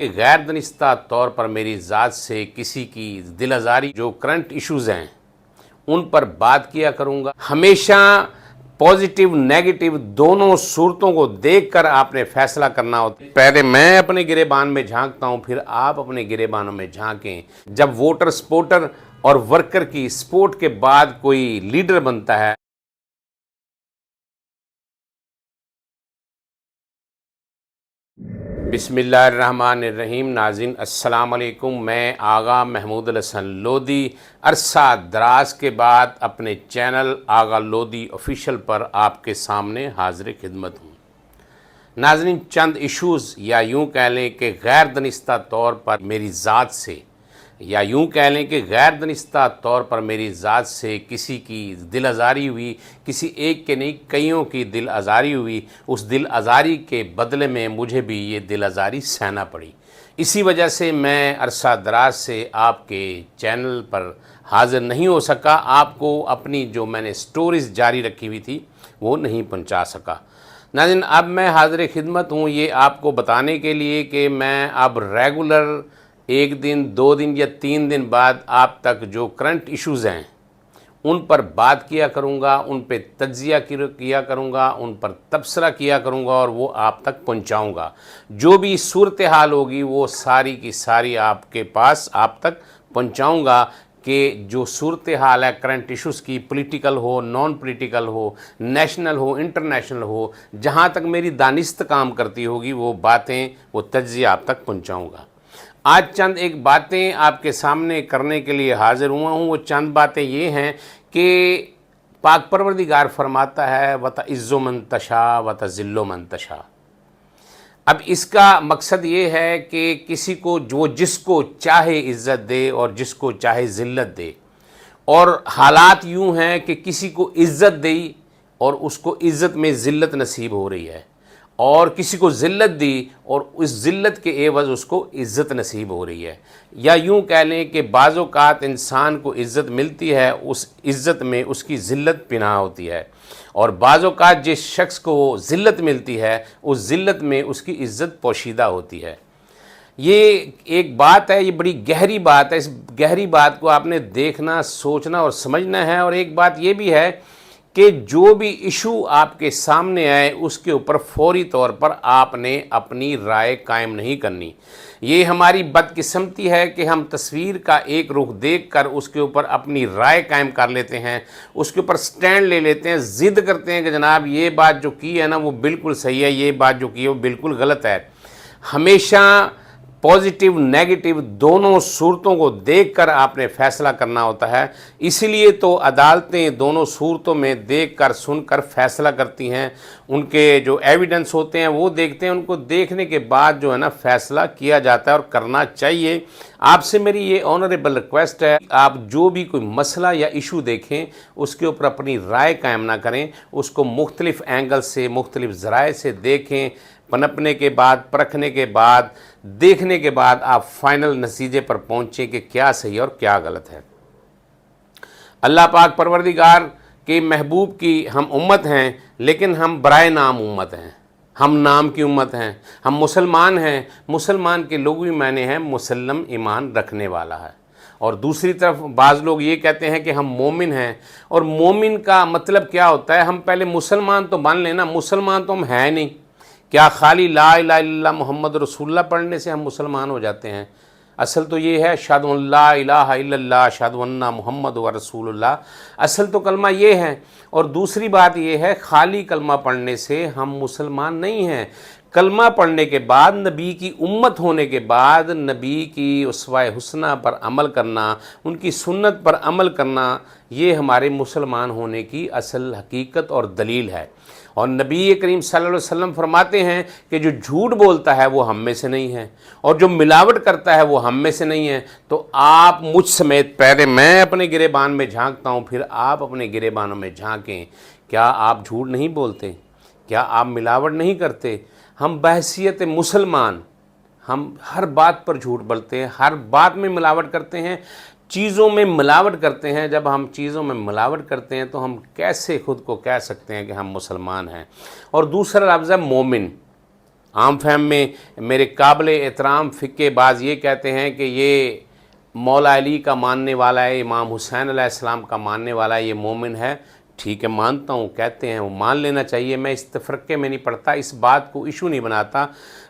کہ غیر دانستہ طور پر میری ذات سے کسی کی دل آزاری جو کرنٹ ایشوز ہیں ان پر بات کیا کروں گا۔ ہمیشہ پازیٹیو نیگیٹو دونوں صورتوں کو دیکھ کر آپ نے فیصلہ کرنا ہوتا ہے۔ پہلے میں اپنے گریبان میں جھانکتا ہوں، پھر آپ اپنے گریبانوں میں جھانکیں۔ جب ووٹر سپورٹر اور ورکر کی سپورٹ کے بعد کوئی لیڈر بنتا ہے، بسم اللہ الرحمن الرحیم۔ ناظرین السلام علیکم، میں آغا محمود الحسن لودھی عرصہ دراز کے بعد اپنے چینل آغا لودھی آفیشیل پر آپ کے سامنے حاضر خدمت ہوں۔ ناظرین، چند ایشوز یا یوں کہہ لیں کہ غیر دانستہ طور پر میری ذات سے میری ذات سے کسی کی دل آزاری ہوئی، کسی ایک کے نہیں کئیوں کی دل آزاری ہوئی۔ اس دل آزاری کے بدلے میں مجھے بھی یہ دل آزاری سہنا پڑی۔ اسی وجہ سے میں عرصہ دراز سے آپ کے چینل پر حاضر نہیں ہو سکا، آپ کو اپنی جو میں نے سٹوریز جاری رکھی ہوئی تھی وہ نہیں پہنچا سکا۔ ناظرین، اب میں حاضر خدمت ہوں یہ آپ کو بتانے کے لیے کہ میں اب ریگولر ایک دن، 2 دن یا 3 دن بعد آپ تک جو کرنٹ ایشوز ہیں ان پر بات کیا کروں گا، ان پہ تجزیہ کیا کروں گا، ان پر تبصرہ کیا کروں گا اور وہ آپ تک پہنچاؤں گا۔ جو بھی صورتحال ہوگی وہ ساری کی ساری آپ کے پاس آپ تک پہنچاؤں گا کہ جو صورتحال ہے کرنٹ ایشوز کی، پولیٹیکل ہو، نان پولیٹیکل ہو، نیشنل ہو، انٹرنیشنل ہو، جہاں تک میری دانست کام کرتی ہوگی وہ باتیں، وہ تجزیہ آپ تک پہنچاؤں گا۔ آج چند ایک باتیں آپ کے سامنے کرنے کے لیے حاضر ہوا ہوں۔ وہ چند باتیں یہ ہیں کہ پاک پروردگار فرماتا ہے وَتَعِزُّ مَن تَشَاءُ وَتَذِلُّ مَن تَشَاءُ۔ اب اس کا مقصد یہ ہے کہ کسی کو جس کو چاہے عزت دے اور جس کو چاہے ذلت دے، اور حالات یوں ہیں کہ کسی کو عزت دی اور اس کو عزت میں ذلت نصیب ہو رہی ہے، اور کسی کو ذلت دی اور اس ذلت کے عوض اس کو عزت نصیب ہو رہی ہے۔ یا یوں کہہ لیں کہ بعض اوقات انسان کو عزت ملتی ہے، اس عزت میں اس کی ذلت پنہاں ہوتی ہے، اور بعض اوقات جس شخص کو ذلت ملتی ہے اس ذلت میں اس کی عزت پوشیدہ ہوتی ہے۔ یہ ایک بات ہے، یہ بڑی گہری بات ہے۔ اس گہری بات کو آپ نے دیکھنا، سوچنا اور سمجھنا ہے۔ اور ایک بات یہ بھی ہے کہ جو بھی ایشو آپ کے سامنے آئے اس کے اوپر فوری طور پر آپ نے اپنی رائے قائم نہیں کرنی۔ یہ ہماری بدقسمتی ہے کہ ہم تصویر کا ایک رخ دیکھ کر اس کے اوپر اپنی رائے قائم کر لیتے ہیں، اس کے اوپر سٹینڈ لے لیتے ہیں، ضد کرتے ہیں کہ جناب یہ بات جو کی ہے نا وہ بالکل صحیح ہے، یہ بات جو کی ہے وہ بالکل غلط ہے۔ ہمیشہ پازیٹیو نیگیٹو دونوں صورتوں کو دیکھ کر آپ نے فیصلہ کرنا ہوتا ہے۔ اسی لیے تو عدالتیں دونوں صورتوں میں دیکھ کر سن کر فیصلہ کرتی ہیں۔ ان کے جو ایویڈنس ہوتے ہیں وہ دیکھتے ہیں، ان کو دیکھنے کے بعد جو ہے نا فیصلہ کیا جاتا ہے اور کرنا چاہیے۔ آپ سے میری یہ آنریبل ریکویسٹ ہے، آپ جو بھی کوئی مسئلہ یا ایشو دیکھیں اس کے اوپر اپنی رائے قائم نہ کریں، اس کو مختلف اینگل سے، مختلف ذرائع سے دیکھیں، پنپنے کے بعد، پرکھنے کے بعد، دیکھنے کے بعد آپ فائنل نتیجے پر پہنچیں کہ کیا صحیح اور کیا غلط ہے۔ اللہ پاک پروردگار کے محبوب کی ہم امت ہیں، لیکن ہم برائے نام امت ہیں، ہم نام کی امت ہیں، ہم مسلمان ہیں۔ مسلمان کے لغوی معنی ہیں مسلم، ایمان رکھنے والا ہے۔ اور دوسری طرف بعض لوگ یہ کہتے ہیں کہ ہم مومن ہیں، اور مومن کا مطلب کیا ہوتا ہے؟ ہم پہلے مسلمان تو بن لینا، مسلمان تو ہم ہیں نہیں۔ کیا خالی لا الہ الا اللہ محمد رسول اللہ پڑھنے سے ہم مسلمان ہو جاتے ہیں؟ اصل تو یہ ہے اشہد ان لا الہ الا اللہ اشہد ان محمد رسول اللہ، اصل تو کلمہ یہ ہے۔ اور دوسری بات یہ ہے خالی کلمہ پڑھنے سے ہم مسلمان نہیں ہیں۔ کلمہ پڑھنے کے بعد، نبی کی امت ہونے کے بعد، نبی کی اسوہ حسنہ پر عمل کرنا، ان کی سنت پر عمل کرنا، یہ ہمارے مسلمان ہونے کی اصل حقیقت اور دلیل ہے۔ اور نبی کریم صلی اللہ علیہ وسلم فرماتے ہیں کہ جو جھوٹ بولتا ہے وہ ہم میں سے نہیں ہے، اور جو ملاوٹ کرتا ہے وہ ہم میں سے نہیں ہے۔ تو آپ مجھ سمیت، پہلے میں اپنے گریبان میں جھانکتا ہوں، پھر آپ اپنے گریبانوں میں جھانکیں۔ کیا آپ جھوٹ نہیں بولتے؟ کیا آپ ملاوٹ نہیں کرتے؟ ہم بحیثیت مسلمان ہم ہر بات پر جھوٹ بولتے ہیں، ہر بات میں ملاوٹ کرتے ہیں، چیزوں میں ملاوٹ کرتے ہیں۔ جب ہم چیزوں میں ملاوٹ کرتے ہیں تو ہم کیسے خود کو کہہ سکتے ہیں کہ ہم مسلمان ہیں؟ اور دوسرا لفظ ہے مومن۔ عام فہم میں میرے قابل احترام فقہ باز یہ کہتے ہیں کہ یہ مولا علی کا ماننے والا ہے، امام حسین علیہ السلام کا ماننے والا ہے، یہ مومن ہے۔ ٹھیک ہے، مانتا ہوں، کہتے ہیں، وہ مان لینا چاہیے، میں اس تفرقے میں نہیں پڑتا، اس بات کو ایشو نہیں بناتا۔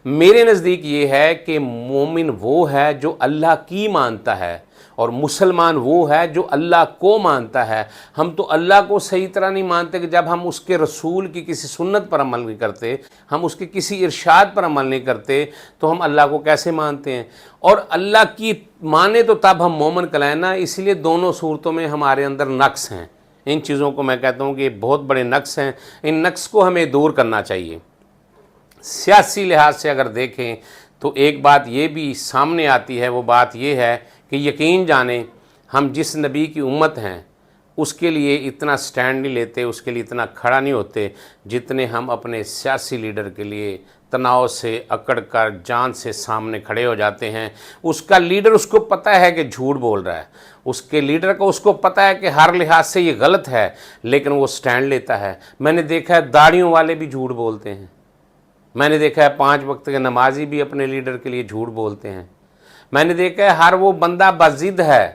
میرے نزدیک یہ ہے کہ مومن وہ ہے جو اللہ کی مانتا ہے، اور مسلمان وہ ہے جو اللہ کو مانتا ہے۔ ہم تو اللہ کو صحیح طرح نہیں مانتے کہ جب ہم اس کے رسول کی کسی سنت پر عمل نہیں کرتے، ہم اس کے کسی ارشاد پر عمل نہیں کرتے، تو ہم اللہ کو کیسے مانتے ہیں؟ اور اللہ کی مانے تو تب ہم مومن کہلائیں نا۔ اس لیے دونوں صورتوں میں ہمارے اندر نقص ہیں۔ ان چیزوں کو میں کہتا ہوں کہ یہ بہت بڑے نقص ہیں، ان نقص کو ہمیں دور کرنا چاہیے۔ سیاسی لحاظ سے اگر دیکھیں تو ایک بات یہ بھی سامنے آتی ہے، وہ بات یہ ہے کہ یقین جانیں ہم جس نبی کی امت ہیں اس کے لیے اتنا سٹینڈ نہیں لیتے، اس کے لیے اتنا کھڑا نہیں ہوتے جتنے ہم اپنے سیاسی لیڈر کے لیے تناؤ سے اکڑ کر جان سے سامنے کھڑے ہو جاتے ہیں۔ اس کا لیڈر اس کو پتہ ہے کہ جھوٹ بول رہا ہے، اس کے لیڈر کو اس کو پتہ ہے کہ ہر لحاظ سے یہ غلط ہے، لیکن وہ سٹینڈ لیتا ہے۔ میں نے دیکھا ہے داڑھیوں والے بھی جھوٹ بولتے ہیں، میں نے دیکھا ہے 5 وقت کے نمازی بھی اپنے لیڈر کے لیے جھوٹ بولتے ہیں، میں نے دیکھا ہے ہر وہ بندہ بضد ہے،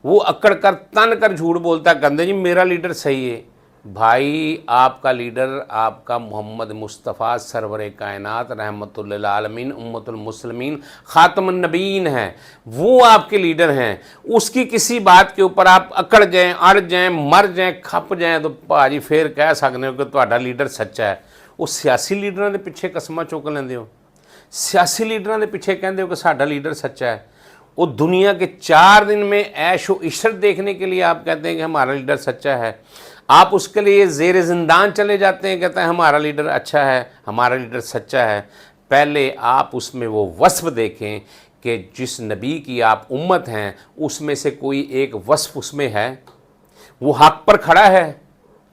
وہ اکڑ کر تن کر جھوٹ بولتا ہے، کہتے ہیں جی میرا لیڈر صحیح ہے۔ بھائی آپ کا لیڈر آپ کا محمد مصطفیٰ سرور کائنات رحمت للعالمین امت المسلمین خاتم النبیین ہے، وہ آپ کے لیڈر ہیں۔ اس کی کسی بات کے اوپر آپ اکڑ جائیں، اڑ جائیں، مر جائیں، کھپ جائیں تو بھاجی پھر کہہ سکتے ہو کہ تہاڈا لیڈر سچا ہے۔ وہ سیاسی لیڈراں دے پیچھے قسماں چک لیندے ہو، سیاسی لیڈراں دے پیچھے کہندے ہو کہ ساڈا لیڈر سچا ہے۔ وہ دنیا کے 4 دن میں عیش و عشرت دیکھنے کے لیے آپ کہتے ہیں کہ ہمارا لیڈر سچا ہے، آپ اس کے لیے زیر زندان چلے جاتے ہیں، کہتے ہیں ہمارا لیڈر اچھا ہے، ہمارا لیڈر سچا ہے۔ پہلے آپ اس میں وہ وصف دیکھیں کہ جس نبی کی آپ امت ہیں اس میں سے کوئی ایک وصف اس میں ہے۔ وہ حق پر کھڑا ہے؟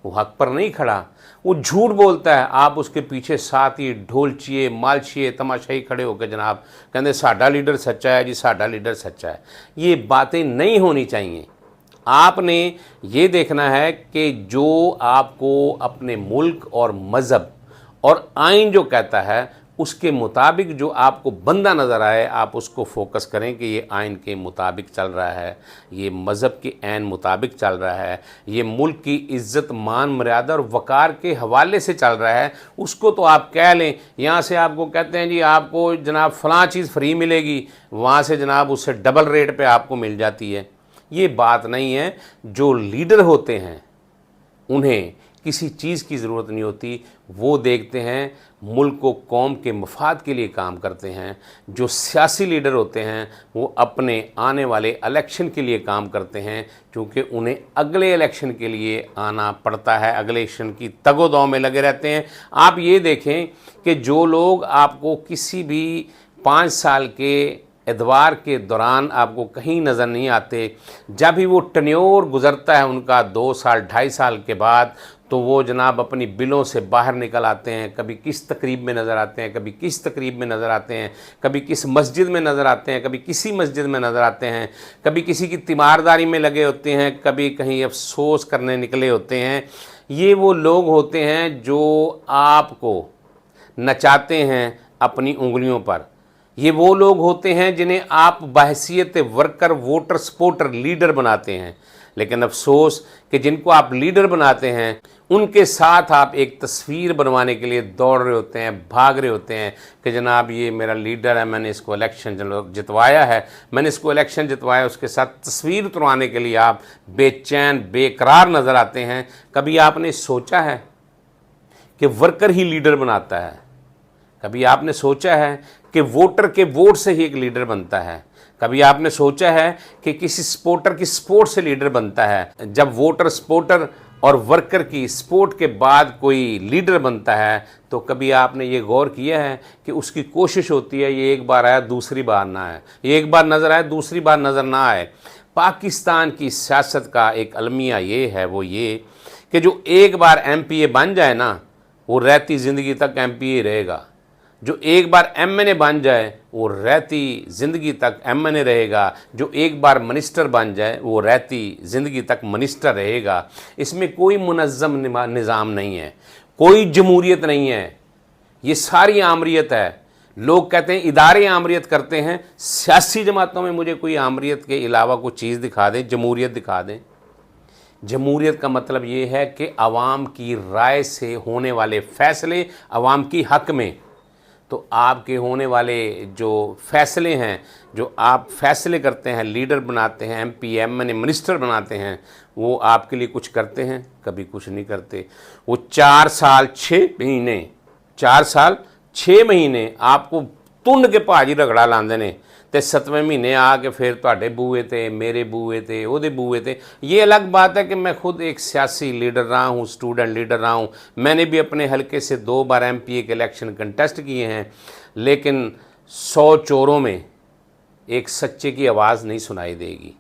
وہ حق پر نہیں کھڑا، وہ جھوٹ بولتا ہے، آپ اس کے پیچھے ساتھ ہی ڈھولچیے مالچیے تماشائی کھڑے ہو کے جناب کہتے ساڈا لیڈر سچا ہے جی، ساڈا لیڈر سچا ہے۔ یہ باتیں نہیں ہونی چاہیے۔ آپ نے یہ دیکھنا ہے کہ جو آپ کو اپنے ملک اور مذہب اور آئین جو کہتا ہے اس کے مطابق جو آپ کو بندہ نظر آئے، آپ اس کو فوکس کریں کہ یہ آئین کے مطابق چل رہا ہے، یہ مذہب کے عین مطابق چل رہا ہے، یہ ملک کی عزت مان مریادہ اور وقار کے حوالے سے چل رہا ہے، اس کو تو آپ کہہ لیں۔ یہاں سے آپ کو کہتے ہیں جی آپ کو جناب فلاں چیز فری ملے گی، وہاں سے جناب اس سے ڈبل ریٹ پہ آپ کو مل جاتی ہے۔ یہ بات نہیں ہے۔ جو لیڈر ہوتے ہیں انہیں کسی چیز کی ضرورت نہیں ہوتی، وہ دیکھتے ہیں ملک و قوم کے مفاد کے لیے کام کرتے ہیں۔ جو سیاسی لیڈر ہوتے ہیں وہ اپنے آنے والے الیکشن کے لیے کام کرتے ہیں، کیونکہ انہیں اگلے الیکشن کے لیے آنا پڑتا ہے، اگلے الیکشن کی تگ و دو میں لگے رہتے ہیں۔ آپ یہ دیکھیں کہ جو لوگ آپ کو کسی بھی 5 سال کے ادوار کے دوران آپ کو کہیں نظر نہیں آتے، جب ہی وہ ٹنیور گزرتا ہے ان کا 2 سال 2.5 سال کے بعد، تو وہ جناب اپنی بلوں سے باہر نکل آتے ہیں، کبھی کس تقریب میں نظر آتے ہیں، کبھی کس تقریب میں نظر آتے ہیں، کبھی کس مسجد میں نظر آتے ہیں، کبھی کسی مسجد میں نظر آتے ہیں، کبھی کسی کی تیمارداری میں لگے ہوتے ہیں، کبھی کہیں افسوس کرنے نکلے ہوتے ہیں۔ یہ وہ لوگ ہوتے ہیں جو آپ کو نچاتے ہیں اپنی انگلیوں پر، یہ وہ لوگ ہوتے ہیں جنہیں آپ بحیثیت ورکر ووٹر سپورٹر لیڈر بناتے ہیں، لیکن افسوس کہ جن کو آپ لیڈر بناتے ہیں ان کے ساتھ آپ ایک تصویر بنوانے کے لیے دوڑ رہے ہوتے ہیں، بھاگ رہے ہوتے ہیں کہ جناب یہ میرا لیڈر ہے، میں نے اس کو الیکشن جتوایا ہے، میں نے اس کو الیکشن جتوایا، اس کے ساتھ تصویر اتروانے کے لیے آپ بے چین بے قرار نظر آتے ہیں۔ کبھی آپ نے سوچا ہے کہ ورکر ہی لیڈر بناتا ہے؟ کبھی آپ نے سوچا ہے کہ ووٹر کے ووٹ سے ہی ایک لیڈر بنتا ہے؟ کبھی آپ نے سوچا ہے کہ کسی سپورٹر کی سپورٹ سے لیڈر بنتا ہے؟ جب ووٹر سپورٹر اور ورکر کی سپورٹ کے بعد کوئی لیڈر بنتا ہے تو کبھی آپ نے یہ غور کیا ہے کہ اس کی کوشش ہوتی ہے یہ ایک بار آیا دوسری بار نہ آئے، یہ ایک بار نظر آئے دوسری بار نظر نہ آئے۔ پاکستان کی سیاست کا ایک المیہ یہ ہے، وہ یہ کہ جو ایک بار ایم پی اے بن جائے نا وہ رہتی زندگی تک ایم پی اے رہے گا، جو ایک بار ایم این اے بن جائے وہ رہتی زندگی تک ایم این اے رہے گا، جو ایک بار منسٹر بن جائے وہ رہتی زندگی تک منسٹر رہے گا۔ اس میں کوئی منظم نظام نہیں ہے، کوئی جمہوریت نہیں ہے۔ یہ ساری آمریت ہے۔ لوگ کہتے ہیں ادارے آمریت کرتے ہیں، سیاسی جماعتوں میں مجھے کوئی آمریت کے علاوہ کوئی چیز دکھا دیں، جمہوریت دکھا دیں۔ جمہوریت کا مطلب یہ ہے کہ عوام کی رائے سے ہونے والے فیصلے عوام کی حق میں، تو آپ کے ہونے والے جو فیصلے ہیں، جو آپ فیصلے کرتے ہیں، لیڈر بناتے ہیں، M P M N a minister بناتے ہیں، وہ آپ کے لیے کچھ کرتے ہیں؟ کبھی کچھ نہیں کرتے۔ وہ 4 سال 6 مہینے 4 سال 6 مہینے آپ کو تنڈ کے پاجی رگڑا لاندے نے، تے 7ویں مہینے آ کے پھر تواڈے بوئے تے، میرے بوئے تے، وہ دے بوئے تے۔ یہ الگ بات ہے کہ میں خود ایک سیاسی لیڈر رہا ہوں، اسٹوڈنٹ لیڈر رہا ہوں، میں نے بھی اپنے حلقے سے 2 بار ایم پی اے کے الیکشن کنٹیسٹ کیے ہیں، لیکن 100 چوروں میں ایک سچے کی آواز نہیں سنائی دے گی۔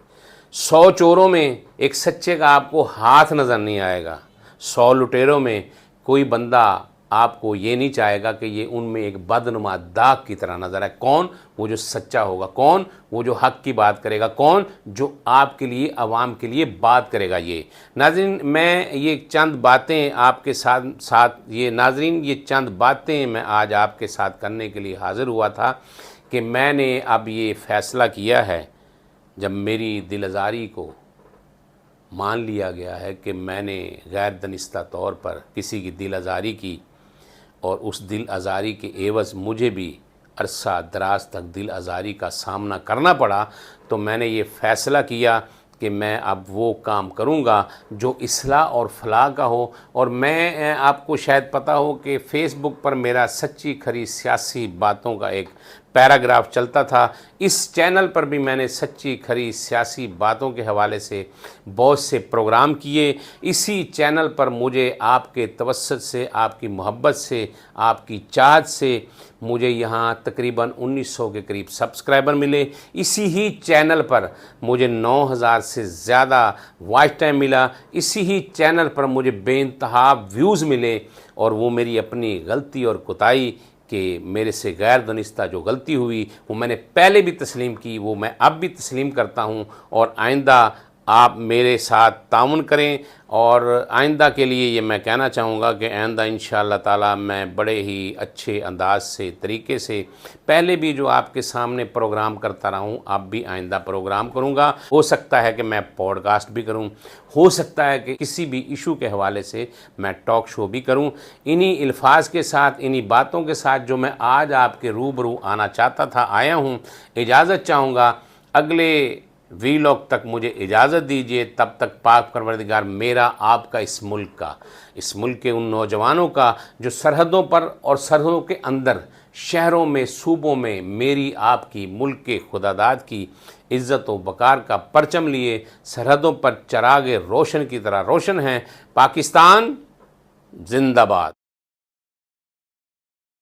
100 چوروں میں ایک سچے کا آپ کو ہاتھ نظر نہیں آئے گا۔ 100 لٹیروں میں کوئی بندہ آپ کو یہ نہیں چاہے گا کہ یہ ان میں ایک بدنما داغ کی طرح نظر ہے۔ کون؟ وہ جو سچا ہوگا۔ کون؟ وہ جو حق کی بات کرے گا۔ کون؟ جو آپ کے لیے، عوام کے لیے بات کرے گا۔ یہ ناظرین، میں یہ چند باتیں آپ کے چند باتیں میں آج آپ کے ساتھ کرنے کے لیے حاضر ہوا تھا کہ میں نے اب یہ فیصلہ کیا ہے، جب میری دل آزاری کو مان لیا گیا ہے کہ میں نے غیر دانستہ طور پر کسی کی دل آزاری کی، اور اس دل آزاری کے عوض مجھے بھی عرصہ دراز تک دل آزاری کا سامنا کرنا پڑا، تو میں نے یہ فیصلہ کیا کہ میں اب وہ کام کروں گا جو اصلاح اور فلاح کا ہو۔ اور میں آپ کو شاید پتہ ہو کہ فیس بک پر میرا سچی کھری سیاسی باتوں کا ایک پیراگراف چلتا تھا۔ اس چینل پر بھی میں نے سچی کھری سیاسی باتوں کے حوالے سے بہت سے پروگرام کیے۔ اسی چینل پر مجھے آپ کے توسط سے، آپ کی محبت سے، آپ کی چاہت سے مجھے یہاں تقریباً 1900 کے قریب سبسکرائبر ملے۔ اسی ہی چینل پر مجھے 9000 سے زیادہ واچ ٹائم ملا۔ اسی ہی چینل پر مجھے بے انتہا ویوز ملے، اور وہ میری اپنی غلطی اور کوتاہی کہ میرے سے غیر دانستہ جو غلطی ہوئی وہ میں نے پہلے بھی تسلیم کی، وہ میں اب بھی تسلیم کرتا ہوں، اور آئندہ آپ میرے ساتھ تعاون کریں۔ اور آئندہ کے لیے یہ میں کہنا چاہوں گا کہ آئندہ انشاءاللہ تعالی میں بڑے ہی اچھے انداز سے، طریقے سے، پہلے بھی جو آپ کے سامنے پروگرام کرتا رہا ہوں، اب بھی آئندہ پروگرام کروں گا۔ ہو سکتا ہے کہ میں پوڈ کاسٹ بھی کروں، ہو سکتا ہے کہ کسی بھی ایشو کے حوالے سے میں ٹاک شو بھی کروں۔ انہی الفاظ کے ساتھ، انہی باتوں کے ساتھ جو میں آج آپ کے روبرو آنا چاہتا تھا، آیا ہوں۔ اجازت چاہوں گا، اگلے ویلاگ تک مجھے اجازت دیجیے۔ تب تک پاک پروردگار میرا، آپ کا، اس ملک کا، اس ملک کے ان نوجوانوں کا جو سرحدوں پر اور سرحدوں کے اندر، شہروں میں، صوبوں میں میری، آپ کی، ملک کے خداداد کی عزت و وقار کا پرچم لیے سرحدوں پر چراغ روشن کی طرح روشن ہیں۔ پاکستان زندہ باد۔